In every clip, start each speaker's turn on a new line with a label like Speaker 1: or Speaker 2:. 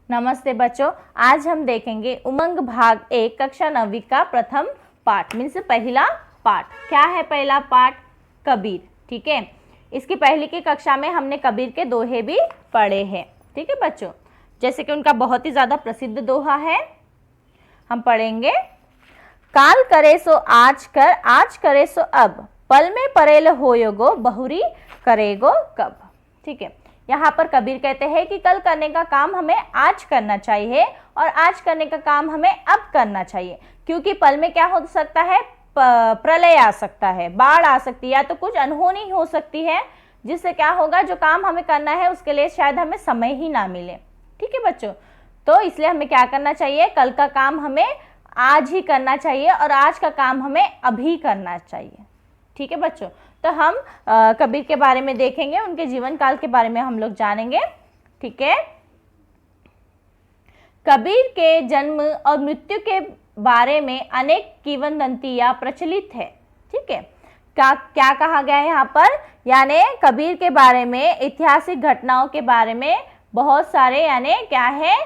Speaker 1: नमस्ते बच्चों, आज हम देखेंगे उमंग भाग 1 कक्षा 9वीं का प्रथम पाठ मीन्स पहला पाठ। क्या है पहला पाठ? कबीर। ठीक है, इसकी पहली की कक्षा में हमने कबीर के दोहे भी पढ़े हैं। ठीक है बच्चों, जैसे कि उनका बहुत ही ज़्यादा प्रसिद्ध दोहा है, हम पढ़ेंगे। काल करे सो आज कर, आज करे सो अब, पल में परेल होयोगो, बहुरी करेगो कब। ठीक है, यहाँ पर कबीर कहते हैं कि कल करने का काम हमें आज करना चाहिए और आज करने का काम हमें अब करना चाहिए, क्योंकि पल में क्या हो सकता है? प्रलय आ सकता है, बाढ़ आ सकती है, या तो कुछ अनहोनी हो सकती है, जिससे क्या होगा, जो काम हमें करना है उसके लिए शायद हमें समय ही ना मिले। ठीक है बच्चों, तो इसलिए हमें क्या करना चाहिए? कल का काम हमें आज ही करना चाहिए और आज का काम हमें अभी करना चाहिए। ठीक है बच्चों, तो हम कबीर के बारे में देखेंगे, उनके जीवन काल के बारे में हम लोग जानेंगे। ठीक है, कबीर के जन्म और मृत्यु के बारे में अनेक किंवदंतियां प्रचलित है। ठीक है, क्या कहा गया है यहाँ पर? यानी कबीर के बारे में, ऐतिहासिक घटनाओं के बारे में बहुत सारे यानी क्या है?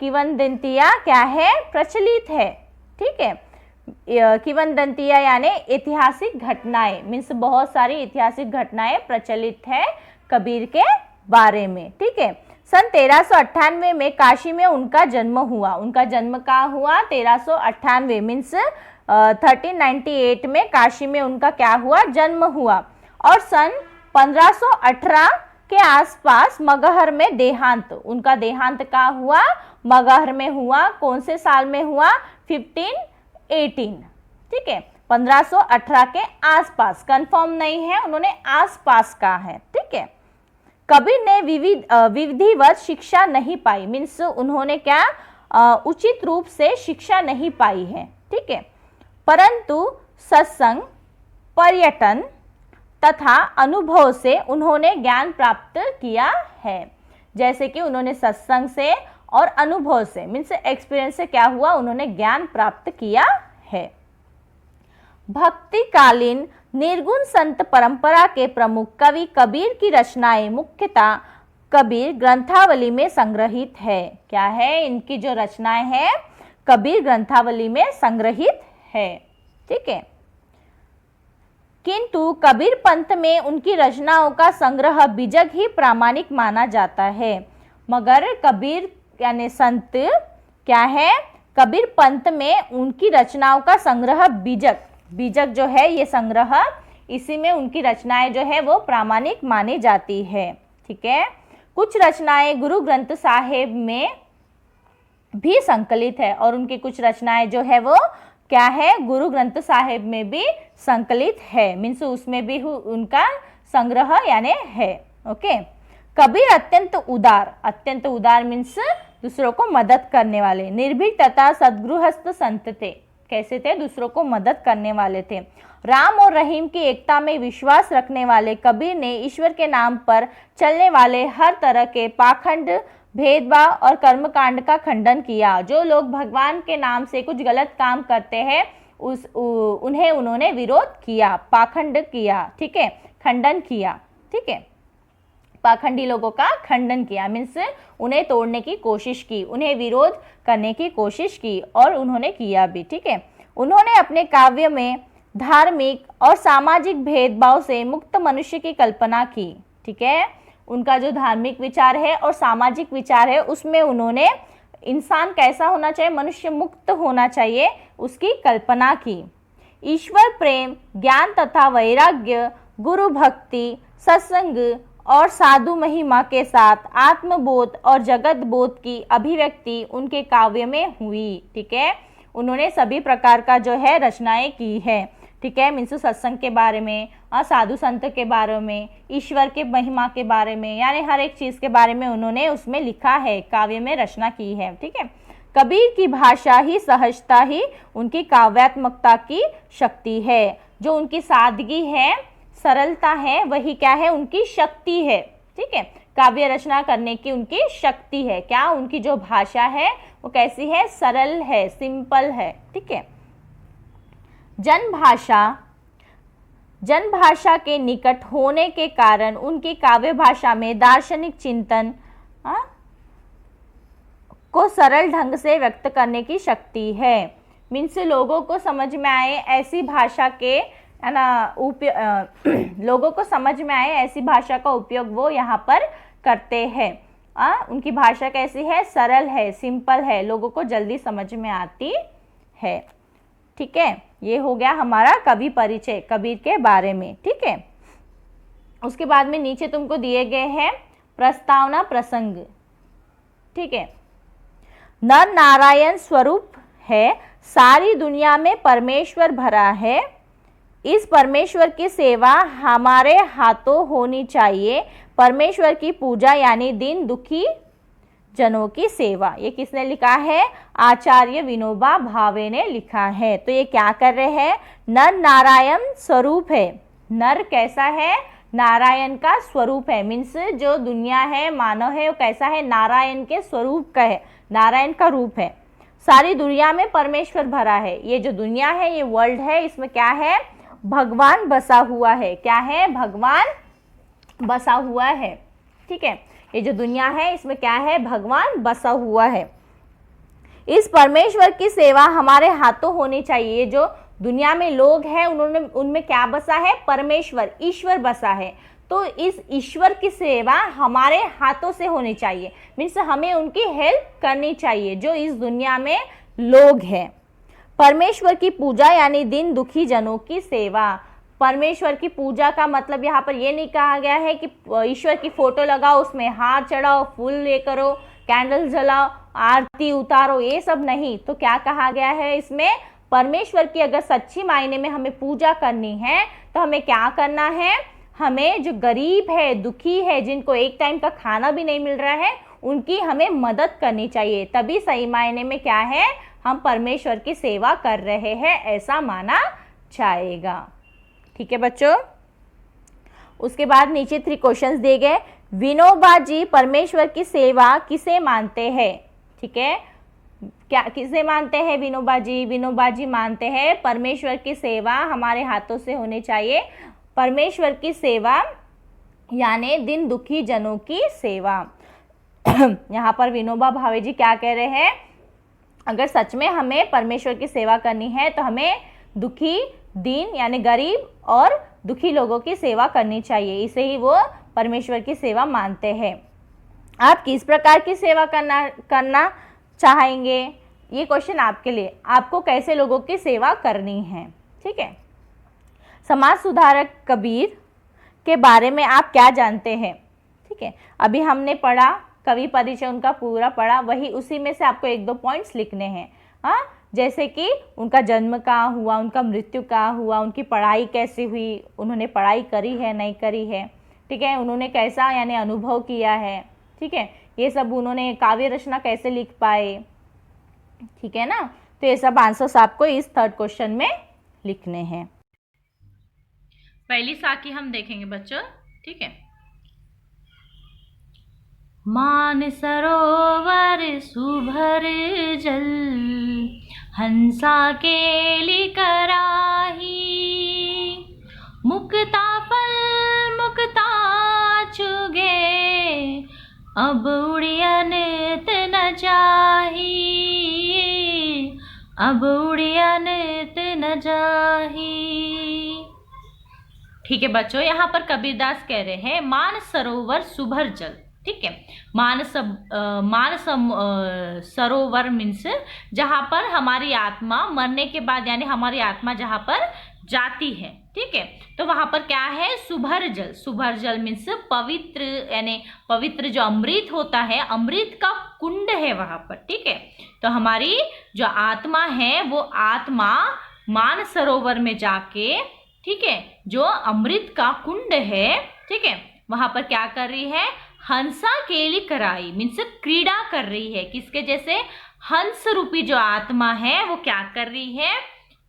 Speaker 1: किंवदंतियां क्या है? प्रचलित है। ठीक है, किंवदंतियां यानी ऐतिहासिक घटनाएं मीन्स बहुत सारी ऐतिहासिक घटनाएं प्रचलित है कबीर के बारे में। ठीक है, सन 1398 में काशी में उनका जन्म हुआ। उनका जन्म कहाँ हुआ? 1398 मीन्स 1398 में काशी में उनका क्या हुआ? जन्म हुआ। और सन 1518 के आसपास मगहर में देहांत, उनका देहांत कहाँ हुआ? मगहर में हुआ। कौन से साल में हुआ? 1518। ठीक है, 1518 के आसपास, कंफर्म नहीं है, उन्होंने आसपास कहा है। ठीक है, कबीर ने विधिवत शिक्षा नहीं पाई मीन्स उन्होंने क्या उचित रूप से शिक्षा नहीं पाई है। ठीक है, परंतु सत्संग, पर्यटन तथा अनुभव से उन्होंने ज्ञान प्राप्त किया है। जैसे कि उन्होंने सत्संग से और अनुभव से मीन्स एक्सपीरियंस से क्या हुआ? उन्होंने ज्ञान प्राप्त किया है। भक्तिकालीन निर्गुण संत परंपरा के प्रमुख कवि कबीर की रचनाएं मुख्यतः कबीर ग्रंथावली में संग्रहित है। क्या है? इनकी जो रचनाएं हैं कबीर ग्रंथावली में संग्रहित है। ठीक है, किंतु कबीर पंथ में उनकी रचनाओं का संग्रह बीजक ही प्रामाणिक माना जाता है। मगर कबीर यानी संत क्या है? कबीर पंथ में उनकी रचनाओं का संग्रह बीजक जो है, ये संग्रह, इसी में उनकी रचनाएं जो है वो प्रामाणिक मानी जाती है। ठीक है, कुछ रचनाएं गुरु ग्रंथ साहिब में भी संकलित है और उनकी कुछ रचनाएं जो है वो क्या है? गुरु ग्रंथ साहिब में भी संकलित है मीन्स उसमें भी उनका संग्रह यानी है। ओके, कबीर अत्यंत उदार मीन्स दूसरों को मदद करने वाले, निर्भीक तथा सद्गृहस्थ संत थे। कैसे थे? दूसरों को मदद करने वाले थे। राम और रहीम की एकता में विश्वास रखने वाले कबीर ने ईश्वर के नाम पर चलने वाले हर तरह के पाखंड, भेदभाव और कर्मकांड का खंडन किया। जो लोग भगवान के नाम से कुछ गलत काम करते हैं उन्हें उन्होंने विरोध किया, पाखंड किया। ठीक है, खंडन किया। ठीक है, पाखंडी लोगों का खंडन किया मीन्स उन्हें तोड़ने की कोशिश की, उन्हें विरोध करने की कोशिश की और उन्होंने किया भी। ठीक है, उन्होंने अपने काव्य में धार्मिक और सामाजिक भेदभाव से मुक्त मनुष्य की कल्पना की। ठीक है, उनका जो धार्मिक विचार है और सामाजिक विचार है उसमें उन्होंने इंसान कैसा होना चाहिए? मनुष्य मुक्त होना चाहिए, उसकी कल्पना की। ईश्वर प्रेम, ज्ञान तथा वैराग्य, गुरु भक्ति, सत्संग और साधु महिमा के साथ आत्मबोध और जगत बोध की अभिव्यक्ति उनके काव्य में हुई। ठीक है, उन्होंने सभी प्रकार का जो है रचनाएं की है। ठीक है, मीन्स सत्संग के बारे में और साधु संत के बारे में, ईश्वर के महिमा के बारे में, यानी हर एक चीज़ के बारे में उन्होंने उसमें लिखा है, काव्य में रचना की है। ठीक है, कबीर की भाषा ही, सहजता ही उनकी काव्यात्मकता की शक्ति है। जो उनकी सादगी है, सरलता है, वही क्या है? उनकी शक्ति है। ठीक है, काव्य रचना करने की उनकी शक्ति है। क्या? उनकी जो भाषा है वो कैसी है? सरल है, सिंपल है। ठीक है, जनभाषा के निकट होने के कारण उनकी काव्य भाषा में दार्शनिक चिंतन को सरल ढंग से व्यक्त करने की शक्ति है। मीन्स लोगों को समझ में आए ऐसी भाषा के, है ना, लोगों को समझ में आए ऐसी भाषा का उपयोग वो यहाँ पर करते हैं। उनकी भाषा कैसी है? सरल है, सिंपल है, लोगों को जल्दी समझ में आती है। ठीक है, ये हो गया हमारा कवि परिचय कबीर के बारे में। ठीक है, उसके बाद में नीचे तुमको दिए गए हैं प्रस्तावना प्रसंग। ठीक है, नर नारायण स्वरूप है, सारी दुनिया में परमेश्वर भरा है, इस परमेश्वर की सेवा हमारे हाथों होनी चाहिए, परमेश्वर की पूजा यानी दीन दुखी जनों की सेवा। ये किसने लिखा है? आचार्य विनोबा भावे ने लिखा है। तो ये क्या कर रहे हैं? नर नारायण स्वरूप है। नर कैसा है? नारायण का स्वरूप है। मीन्स जो दुनिया है, मानव है, वो कैसा है? नारायण के स्वरूप का है, नारायण का रूप है। सारी दुनिया में परमेश्वर भरा है। ये जो दुनिया है, ये वर्ल्ड है, इसमें क्या है? भगवान बसा हुआ है। क्या है? भगवान बसा हुआ है। ठीक है, ये जो दुनिया है इसमें क्या है? भगवान बसा हुआ है। इस परमेश्वर की सेवा हमारे हाथों होनी चाहिए। ये जो दुनिया में लोग हैं उनमें क्या बसा है? परमेश्वर, ईश्वर बसा है। तो इस ईश्वर की सेवा हमारे हाथों से होनी चाहिए। मीन्स हमें उनकी हेल्प करनी चाहिए जो इस दुनिया में लोग हैं। परमेश्वर की पूजा यानी दीन दुखी जनों की सेवा। परमेश्वर की पूजा का मतलब यहाँ पर ये नहीं कहा गया है कि ईश्वर की फोटो लगाओ, उसमें हार चढ़ाओ, फूल ले करो, कैंडल जलाओ, आरती उतारो, ये सब नहीं। तो क्या कहा गया है इसमें? परमेश्वर की अगर सच्ची मायने में हमें पूजा करनी है तो हमें क्या करना है? हमें जो गरीब है, दुखी है, जिनको एक टाइम का खाना भी नहीं मिल रहा है, उनकी हमें मदद करनी चाहिए। तभी सही मायने में क्या है? हम परमेश्वर की सेवा कर रहे हैं, ऐसा माना जाएगा। ठीक है बच्चों, उसके बाद नीचे 3 क्वेश्चंस दिए गए। विनोबा जी परमेश्वर की सेवा किसे मानते हैं? ठीक है, क्या किसे मानते हैं विनोबा जी? विनोबा जी मानते हैं परमेश्वर की सेवा हमारे हाथों से होनी चाहिए। परमेश्वर की सेवा यानी दिन दुखी जनों की सेवा। यहाँ पर विनोबा भावे जी क्या कह रहे हैं? अगर सच में हमें परमेश्वर की सेवा करनी है तो हमें दुखी, दीन यानी गरीब और दुखी लोगों की सेवा करनी चाहिए। इसे ही वो परमेश्वर की सेवा मानते हैं। आप किस प्रकार की सेवा करना चाहेंगे? ये क्वेश्चन आपके लिए। आपको कैसे लोगों की सेवा करनी है? ठीक है, समाज सुधारक कबीर के बारे में आप क्या जानते हैं? ठीक है, अभी हमने पढ़ा कवि परिचय, उनका पूरा पढ़ा, वही उसी में से आपको 1-2 पॉइंट्स लिखने हैं। हाँ, जैसे कि उनका जन्म कहाँ हुआ, उनका मृत्यु कहाँ हुआ, उनकी पढ़ाई कैसी हुई, उन्होंने पढ़ाई करी है नहीं करी है, ठीक है, उन्होंने कैसा यानी अनुभव किया है, ठीक है, ये सब, उन्होंने काव्य रचना कैसे लिख पाए, ठीक है ना। तो ये सब आंसर्स आपको इस 3rd क्वेश्चन में लिखने हैं। पहली साखी हम देखेंगे बच्चों, ठीक है। मान सरोवर सुभर जल, हंसा केली कराही, मुक्ता फल मुक्ता चुगे, अब उड़ियन न जाही, अब उड़ियन न जाही। ठीक है बच्चों, यहाँ पर कबीरदास कह रहे हैं मान सरोवर सुभर जल, ठीक है। सरोवर मीन्स जहाँ पर हमारी आत्मा मरने के बाद यानी हमारी आत्मा जहाँ पर जाती है, ठीक है, तो वहाँ पर क्या है? सुभर जल। सुभर जल मीन्स पवित्र, यानी पवित्र जो अमृत होता है, अमृत का कुंड है वहाँ पर, ठीक है। तो हमारी जो आत्मा है वो आत्मा मान सरोवर में जाके, ठीक है, जो अमृत का कुंड है, ठीक है, वहां पर क्या कर रही है? हंसा केली कराई मीन्स क्रीड़ा कर रही है। किसके जैसे? हंस रूपी जो आत्मा है वो क्या कर रही है?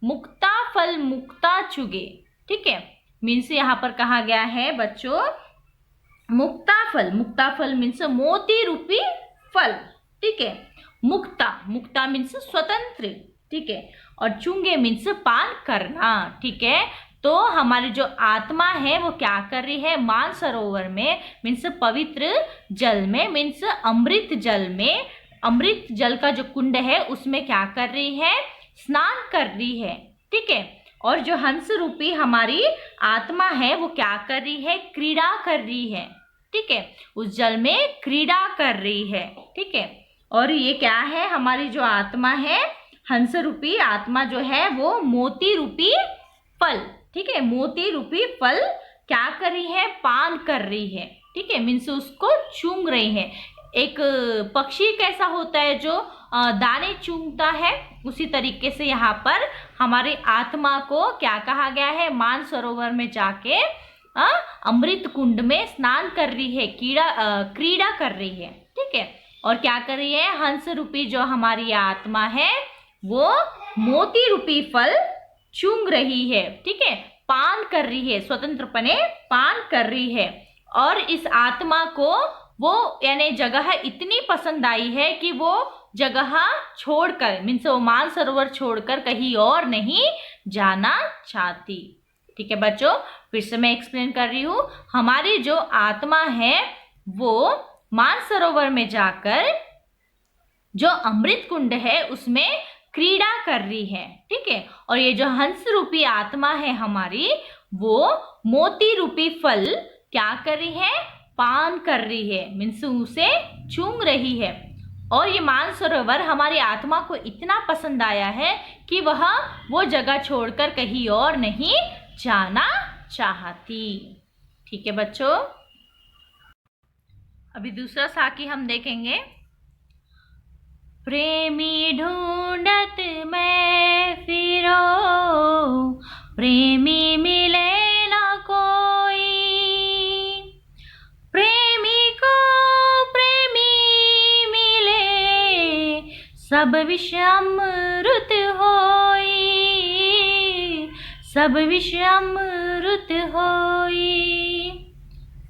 Speaker 1: मुक्ता फल मुक्ता चुगे, ठीक है, मीन्स यहाँ पर कहा गया है बच्चों मुक्ता फल। मुक्ता फल मीन्स मोती रूपी फल, ठीक है। मुक्ता, मुक्ता मीन्स स्वतंत्र, ठीक है, और चुंगे मीन्स पान करना, ठीक है। तो हमारी जो आत्मा है वो क्या कर रही है? मानसरोवर में मीन्स पवित्र जल में, मीन्स अमृत जल में, अमृत जल का जो कुंड है उसमें क्या कर रही है, स्नान कर रही है। ठीक है, और जो हंस रूपी हमारी आत्मा है वो क्या कर रही है, क्रीड़ा कर रही है। ठीक है, उस जल में क्रीड़ा कर रही है। ठीक है, और ये क्या है, हमारी जो आत्मा है, हंस रूपी आत्मा जो है वो मोती रूपी फल, ठीक है, मोती रूपी फल क्या कर रही है, पान कर रही है। ठीक है, मीन्स उसको चूंग रही है। एक पक्षी कैसा होता है जो दाने चूंगता है, उसी तरीके से यहाँ पर हमारी आत्मा को क्या कहा गया है, मानसरोवर में जाके अमृत कुंड में स्नान कर रही है, क्रीड़ा कर रही है। ठीक है, और क्या कर रही है, हंस रूपी जो हमारी आत्मा है वो मोती रूपी फल चूंग रही है। ठीक है, पान कर रही है, स्वतंत्रपने पान कर रही है। और इस आत्मा को वो यानी जगह इतनी पसंद आई है कि वो जगह छोड़कर, मीन्स वो मानसरोवर छोड़कर कहीं और नहीं जाना चाहती। ठीक है बच्चों, फिर से मैं एक्सप्लेन कर रही हूँ। हमारी जो आत्मा है वो मानसरोवर में जाकर जो अमृत कुंड है उसमें क्रीड़ा कर रही है। ठीक है, और ये जो हंस रूपी आत्मा है हमारी, वो मोती रूपी फल क्या कर रही है, पान कर रही है, मीन्स उसे चूंग रही है। और ये मानसरोवर हमारी आत्मा को इतना पसंद आया है कि वह वो जगह छोड़कर कहीं और नहीं जाना चाहती। ठीक है बच्चों, अभी दूसरा साखी हम देखेंगे। प्रेमी ढूंढत मैं फिरो, प्रेमी मिले ना कोई, प्रेमी को प्रेमी मिले, सब विषय अमृत होई, सब विषय अमृत होई।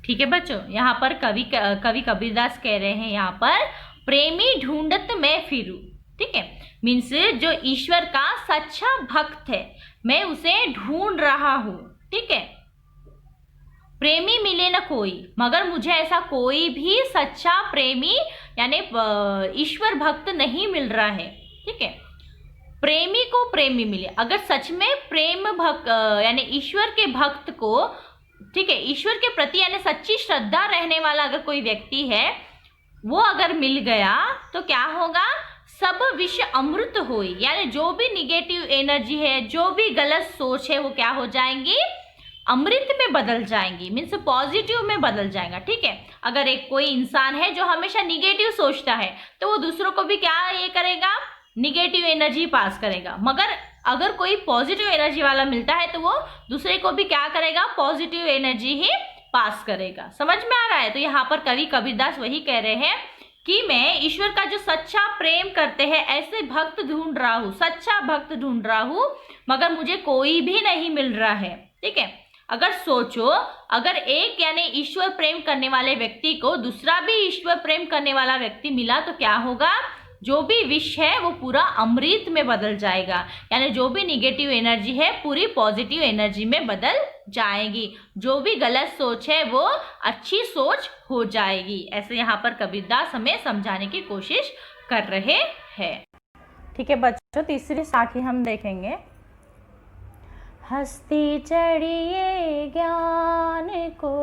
Speaker 1: ठीक है बच्चों, यहाँ पर कवि कबीरदास कह रहे हैं यहाँ पर प्रेमी ढूंढत मैं फिरूं। ठीक है, मीन्स जो ईश्वर का सच्चा भक्त है मैं उसे ढूंढ रहा हूँ। ठीक है, प्रेमी मिले न कोई, मगर मुझे ऐसा कोई भी सच्चा प्रेमी यानी ईश्वर भक्त नहीं मिल रहा है। ठीक है, प्रेमी को प्रेमी मिले, अगर सच में प्रेम भक्त यानी ईश्वर के भक्त को, ठीक है, ईश्वर के प्रति यानी सच्ची श्रद्धा रहने वाला अगर कोई व्यक्ति है वो अगर मिल गया तो क्या होगा, सब विषय अमृत होई, यानी जो भी निगेटिव एनर्जी है, जो भी गलत सोच है वो क्या हो जाएंगी, अमृत में बदल जाएंगी, मीन्स पॉजिटिव में बदल जाएगा। ठीक है, अगर एक कोई इंसान है जो हमेशा निगेटिव सोचता है तो वो दूसरों को भी क्या ये करेगा, निगेटिव एनर्जी पास करेगा। मगर अगर कोई पॉजिटिव एनर्जी वाला मिलता है तो वो दूसरे को भी क्या करेगा, पॉजिटिव एनर्जी ही पास करेगा। समझ में आ रहा है? तो यहाँ पर कवि कबीरदास वही कह रहे हैं कि मैं ईश्वर का जो सच्चा प्रेम करते हैं ऐसे भक्त ढूंढ रहा हूँ, सच्चा भक्त ढूंढ रहा हूँ, मगर मुझे कोई भी नहीं मिल रहा है। ठीक है, अगर सोचो, अगर एक यानी ईश्वर प्रेम करने वाले व्यक्ति को दूसरा भी ईश्वर प्रेम करने वाला व्यक्ति मिला तो क्या होगा, जो भी विष है वो पूरा अमृत में बदल जाएगा, यानी जो भी निगेटिव एनर्जी है पूरी पॉजिटिव एनर्जी में बदल जाएगी, जो भी गलत सोच है वो अच्छी सोच हो जाएगी। ऐसे यहाँ पर कबीरदास हमें समझाने की कोशिश कर रहे हैं। ठीक है बच्चों, तीसरी साखी हम देखेंगे। हस्ती चढ़िए ज्ञान को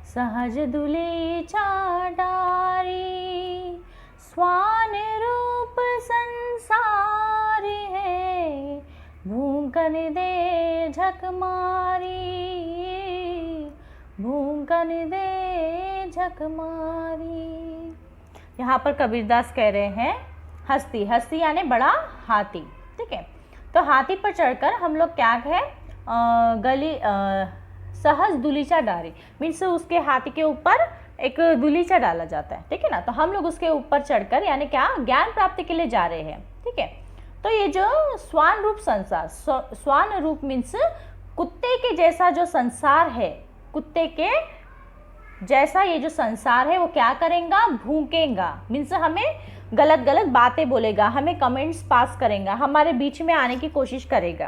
Speaker 1: सहज दुली चाडारी, स्वान रूप संसार है भूकन दे झक मारी, भूकन दे झक मारी। यहाँ पर कबीरदास कह रहे हैं हस्ती, हस्ती यानी बड़ा हाथी। ठीक है, तो हाथी पर चढ़कर हम लोग क्या है, सहज दुलीचा डारी, मीन्स उसके हाथी के ऊपर एक दुलीचा डाला जाता है। ठीक है ना, तो हम लोग उसके ऊपर चढ़कर यानी क्या ज्ञान प्राप्ति के लिए जा रहे हैं। ठीक है, तो ये जो स्वान रूप संसार, स्वान रूप मीन्स कुत्ते के जैसा जो संसार है, कुत्ते के जैसा ये जो संसार है वो क्या करेगा, भूकेगा, मीन्स हमें गलत गलत बातें बोलेगा, हमें कमेंट्स पास करेगा, हमारे बीच में आने की कोशिश करेगा।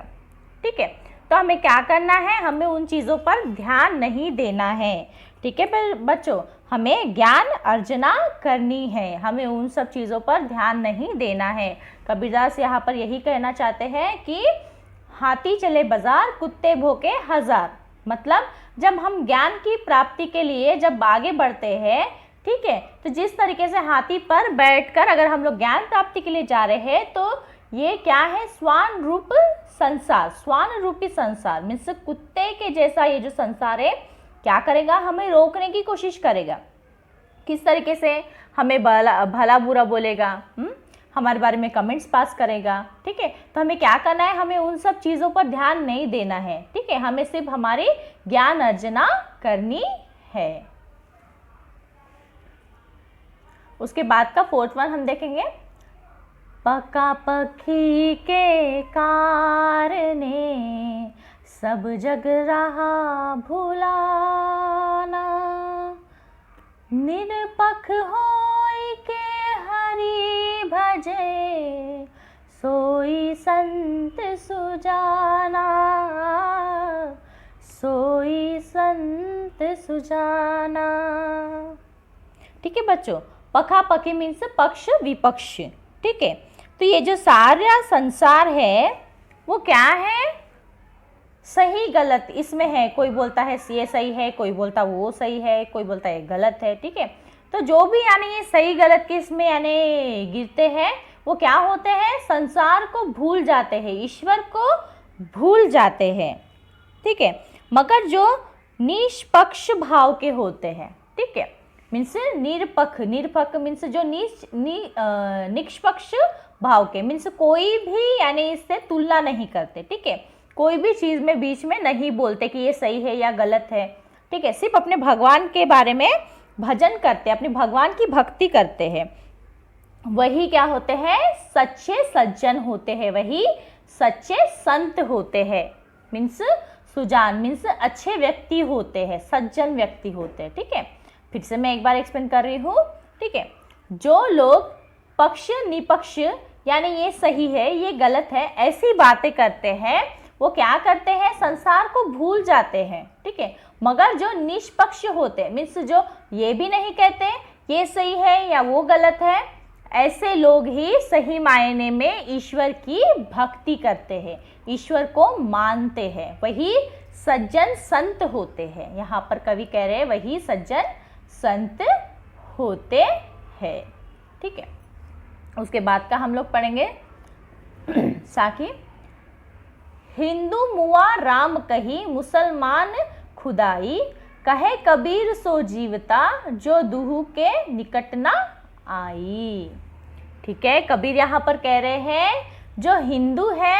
Speaker 1: ठीक है, तो हमें क्या करना है, हमें उन चीज़ों पर ध्यान नहीं देना है। ठीक है बच्चों, हमें ज्ञान अर्जना करनी है, हमें उन सब चीज़ों पर ध्यान नहीं देना है। कबीरदास यहाँ पर यही कहना चाहते हैं कि हाथी चले बाजार, कुत्ते भौंके हजार। मतलब जब हम ज्ञान की प्राप्ति के लिए जब आगे बढ़ते हैं, ठीक है, तो जिस तरीके से हाथी पर बैठकर अगर हम लोग ज्ञान प्राप्ति के लिए जा रहे हैं, तो ये क्या है, स्वान रूप संसार, स्वान रूपी संसार मीन्स कुत्ते के जैसा ये जो संसार है क्या करेगा, हमें रोकने की कोशिश करेगा। किस तरीके से, हमें भला बुरा बोलेगा, हमारे बारे में कमेंट्स पास करेगा। ठीक है, तो हमें क्या करना है, हमें उन सब चीज़ों पर ध्यान नहीं देना है। ठीक है, हमें सिर्फ हमारी ज्ञान अर्जना करनी है। उसके बाद का 4th वन हम देखेंगे, पका पखी के कारणे सब जग रहा भुलाना, निरपख होई के हरि भजे, सोई संत सुजाना, सोई संत सुजाना। ठीक है बच्चों, पखा पखी मीन्स पक्ष विपक्ष। ठीक है, तो ये जो सारा संसार है वो क्या है, सही गलत इसमें है। कोई बोलता है ये सही है, कोई बोलता वो सही है, कोई बोलता है गलत है। ठीक है, तो जो भी यानी ये सही गलत के इसमें यानी गिरते हैं, वो क्या होते हैं, संसार को भूल जाते हैं, ईश्वर को भूल जाते हैं। ठीक है, मगर जो निष्पक्ष भाव के होते हैं, ठीक है, मीन्स निरपक्ष, निरपक्ष मीन्स जो निष्पक्ष भाव के, मीन्स कोई भी यानी इससे तुलना नहीं करते। ठीक है, कोई भी चीज़ में बीच में नहीं बोलते कि ये सही है या गलत है। ठीक है, सिर्फ अपने भगवान के बारे में भजन करते हैं, अपने भगवान की भक्ति करते हैं, वही क्या होते हैं, सच्चे सज्जन होते हैं, वही सच्चे संत होते हैं। मीन्स सुजान मीन्स अच्छे व्यक्ति होते हैं, सज्जन व्यक्ति होते हैं। ठीक है, फिर से मैं एक बार एक्सप्लेन कर रही हूँ। ठीक है, जो लोग पक्ष निपक्ष यानी ये सही है ये गलत है ऐसी बातें करते हैं, वो क्या करते हैं, संसार को भूल जाते हैं। ठीक है, मगर जो निष्पक्ष होते हैं, मीन्स जो ये भी नहीं कहते ये सही है या वो गलत है, ऐसे लोग ही सही मायने में ईश्वर की भक्ति करते हैं, ईश्वर को मानते हैं, वही सज्जन संत होते हैं। यहाँ पर कवि कह रहे हैं वही सज्जन संत होते हैं। ठीक है, उसके बाद का हम लोग पढ़ेंगे साखी, हिंदू मुआ राम कही, मुसलमान खुदाई, कहे कबीर सो जीवता, जो दुहू के निकट ना आई। ठीक है, कबीर यहाँ पर कह रहे हैं जो हिंदू है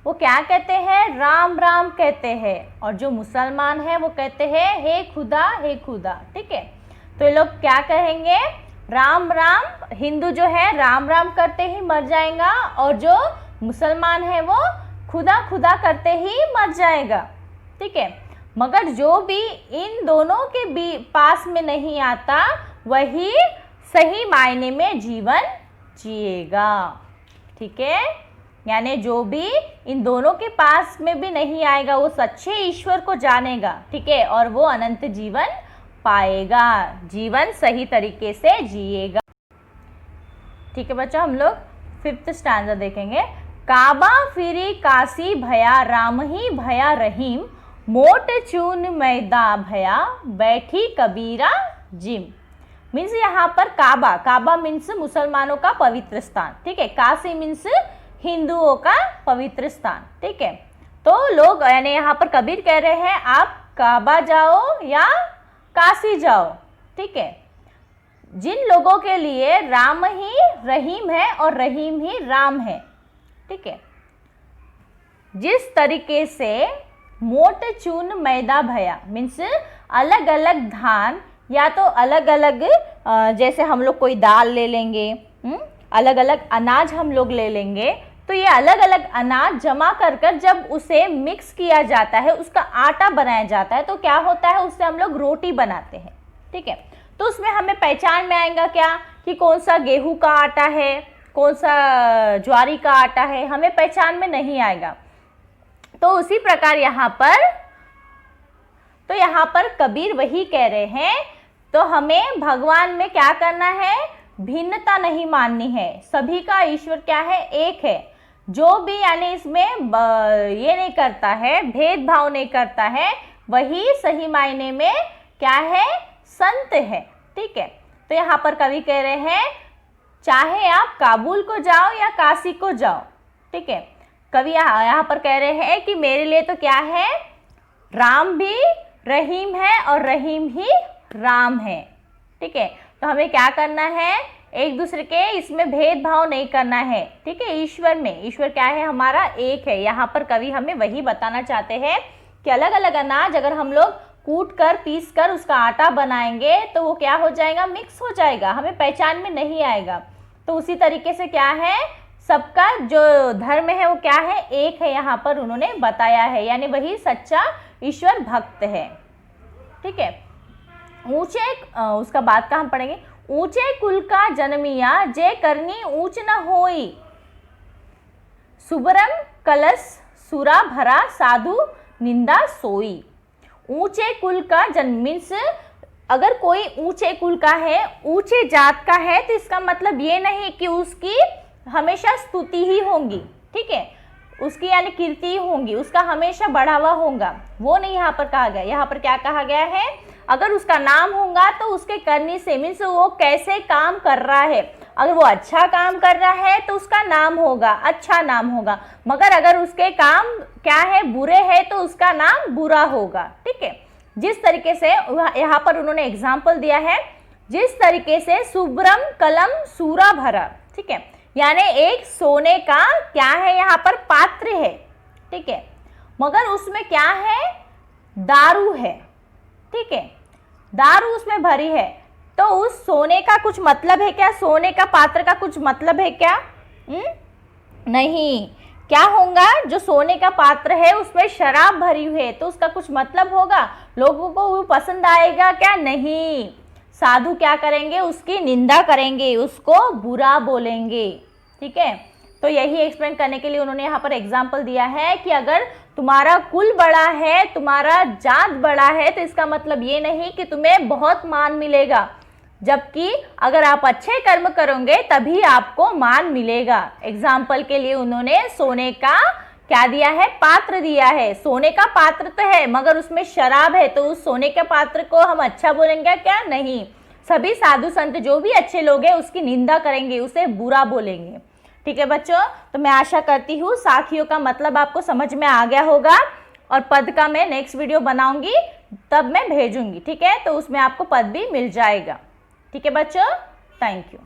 Speaker 1: वो क्या कहते हैं, राम राम कहते हैं, और जो मुसलमान है वो कहते हैं हे खुदा हे खुदा। ठीक है, तो ये लोग क्या कहेंगे, राम राम, हिंदू जो है राम राम करते ही मर जाएगा, और जो मुसलमान है वो खुदा खुदा करते ही मर जाएगा। ठीक है, मगर जो भी इन दोनों के पास में नहीं आता वही सही मायने में जीवन जिएगा। ठीक है, यानी जो भी इन दोनों के पास में भी नहीं आएगा वो सच्चे ईश्वर को जानेगा। ठीक है, और वो अनंत जीवन पाएगा, जीवन सही तरीके से जिएगा। ठीक है बच्चों, हम लोग 5th स्टैंजा देखेंगे, काबा फिरी काशी भया, राम ही भया रहीम, मोट चून मैदा भया, बैठी कबीरा जिम। मीन्स यहाँ पर काबा, काबा मीन्स मुसलमानों का पवित्र स्थान। ठीक है, काशी मीन्स हिंदुओं का पवित्र स्थान। ठीक है, तो लोग यानी यहाँ पर कबीर कह रहे हैं आप काबा जाओ या काशी जाओ। ठीक है, जिन लोगों के लिए राम ही रहीम है और रहीम ही राम है। ठीक है, जिस तरीके से मोट चून मैदा भया मीन्स अलग अलग धान या तो अलग अलग जैसे हम लोग कोई दाल ले लेंगे, अलग अलग अनाज हम लोग ले लेंगे, तो ये अलग अलग अनाज जमा कर कर जब उसे मिक्स किया जाता है, उसका आटा बनाया जाता है, तो क्या होता है, उससे हम लोग रोटी बनाते हैं। ठीक है, तो उसमें हमें पहचान में आएगा क्या कि कौन सा गेहूं का आटा है, कौन सा ज्वारी का आटा है, हमें पहचान में नहीं आएगा। तो उसी प्रकार यहाँ पर तो यहाँ पर कबीर वही कह रहे हैं, तो हमें भगवान में क्या करना है, भिन्नता नहीं माननी है। सभी का ईश्वर क्या है, एक है। जो भी यानी इसमें ये नहीं करता है, भेदभाव नहीं करता है, वही सही मायने में क्या है, संत है। ठीक है, तो यहाँ पर कवि कह रहे हैं चाहे आप काबुल को जाओ या काशी को जाओ। ठीक है, कवि यहाँ पर कह रहे हैं कि मेरे लिए तो क्या है, राम भी रहीम है और रहीम ही राम है। ठीक है, तो हमें क्या करना है, एक दूसरे के इसमें भेदभाव नहीं करना है। ठीक है, ईश्वर में, ईश्वर क्या है, हमारा एक है। यहाँ पर कवि हमें वही बताना चाहते हैं कि अलग अलग अनाज अगर हम लोग कूट कर पीस कर उसका आटा बनाएंगे तो वो क्या हो जाएगा, मिक्स हो जाएगा, हमें पहचान में नहीं आएगा। तो उसी तरीके से क्या है, सबका जो धर्म है वो क्या है, एक है, यहाँ पर उन्होंने बताया है, यानी वही सच्चा ईश्वर भक्त है। ठीक है, ऊंचे उसका बात का हम पढ़ेंगे, ऊंचे कुल का जन्मिया जे करनी ऊंच न होई, सुबरम कलश सुरा भरा साधु निंदा सोई। ऊंचे कुल का जन्म मीन्स अगर कोई ऊंचे कुल का है, ऊंचे जात का है, तो इसका मतलब ये नहीं कि उसकी हमेशा स्तुति ही होंगी। ठीक है, उसकी यानी कीर्ति होंगी, उसका हमेशा बढ़ावा होगा, वो नहीं यहाँ पर कहा गया। यहाँ पर क्या कहा गया है, अगर उसका नाम होगा तो उसके करने से मीन्स वो कैसे काम कर रहा है, अगर वो अच्छा काम कर रहा है तो उसका नाम होगा, अच्छा नाम होगा, मगर अगर उसके काम क्या है, बुरे है, तो उसका नाम बुरा होगा। ठीक है, जिस तरीके से यहाँ पर उन्होंने एग्जाम्पल दिया है, जिस तरीके से सुब्रम कलम सूरा भरा। ठीक है, यानी एक सोने का क्या है, यहाँ पर पात्र है। ठीक है, मगर उसमें क्या है, दारू है। ठीक है, दारू उसमें भरी है, तो उस सोने का कुछ मतलब है क्या, सोने का पात्र का कुछ मतलब है क्या, नहीं। क्या होगा, जो सोने का पात्र है उसमें शराब भरी हुई है, तो उसका कुछ मतलब होगा, लोगों को वो पसंद आएगा क्या, नहीं। साधु क्या करेंगे, उसकी निंदा करेंगे, उसको बुरा बोलेंगे। ठीक है, तो यही एक्सप्लेन करने के लिए उन्होंने यहाँ पर एग्जाम्पल दिया है कि अगर तुम्हारा कुल बड़ा है, तुम्हारा जात बड़ा है, तो इसका मतलब ये नहीं कि तुम्हें बहुत मान मिलेगा, जबकि अगर आप अच्छे कर्म करोगे तभी आपको मान मिलेगा। एग्जाम्पल के लिए उन्होंने सोने का क्या दिया है, पात्र दिया है। सोने का पात्र तो है मगर उसमें शराब है, तो उस सोने के पात्र को हम अच्छा बोलेंगे क्या, नहीं। सभी साधु संत जो भी अच्छे लोग हैं उसकी निंदा करेंगे, उसे बुरा बोलेंगे। ठीक है बच्चों, तो मैं आशा करती हूँ साखियों का मतलब आपको समझ में आ गया होगा, और पद का मैं नेक्स्ट वीडियो बनाऊंगी, तब मैं भेजूंगी। ठीक है, तो उसमें आपको पद भी मिल जाएगा। ठीक है बच्चों, थैंक यू।